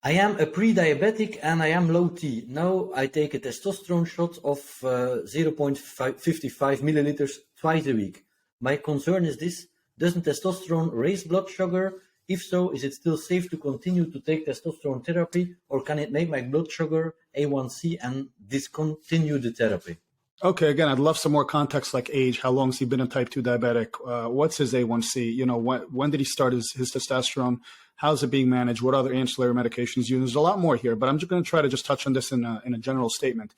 I am a pre-diabetic and I am low T. Now I take a testosterone shot of 0.55 milliliters twice a week. My concern is this: doesn't testosterone raise blood sugar? If so, is it still safe to continue to take testosterone therapy, or can it make my blood sugar A1C and discontinue the therapy? Okay, again, I'd love some more context, like age. How long has he been a type 2 diabetic? What's his A1C? You know, when did he start his testosterone? How's it being managed? What other ancillary medications use? There's a lot more here, but I'm just going to try to just touch on this in a general statement.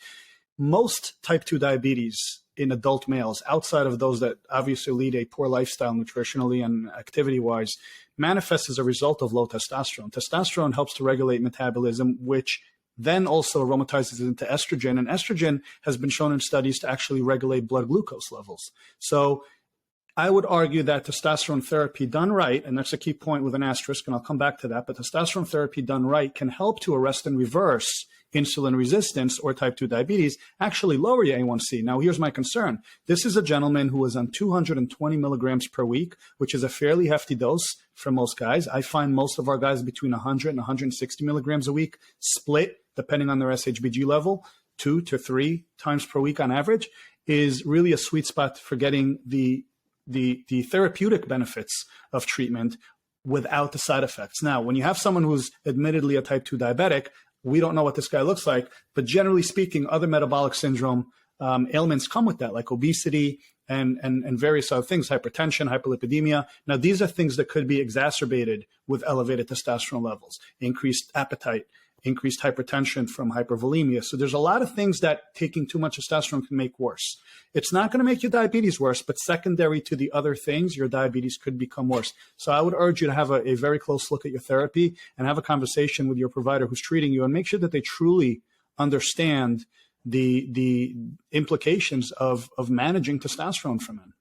Most type 2 diabetes in adult males, outside of those that obviously lead a poor lifestyle nutritionally and activity-wise, manifests as a result of low testosterone. Testosterone helps to regulate metabolism, which then also aromatizes into estrogen. And estrogen has been shown in studies to actually regulate blood glucose levels. So I would argue that testosterone therapy done right, and that's a key point with an asterisk, and I'll come back to that, but testosterone therapy done right can help to arrest and reverse insulin resistance or type 2 diabetes, actually lower your A1C. Now, here's my concern. This is a gentleman who was on 220 milligrams per week, which is a fairly hefty dose for most guys. I find most of our guys between 100 and 160 milligrams a week, split depending on their SHBG level, 2 to 3 times per week on average, is really a sweet spot for getting the therapeutic benefits of treatment without the side effects. Now, when you have someone who's admittedly a type 2 diabetic, we don't know what this guy looks like, but generally speaking, other metabolic syndrome ailments come with that, like obesity and various other things, hypertension, hyperlipidemia. Now, these are things that could be exacerbated with elevated testosterone levels, increased appetite, increased hypertension from hypervolemia. So there's a lot of things that taking too much testosterone can make worse. It's not going to make your diabetes worse, but secondary to the other things, your diabetes could become worse. So I would urge you to have a very close look at your therapy and have a conversation with your provider who's treating you and make sure that they truly understand the implications of managing testosterone for men.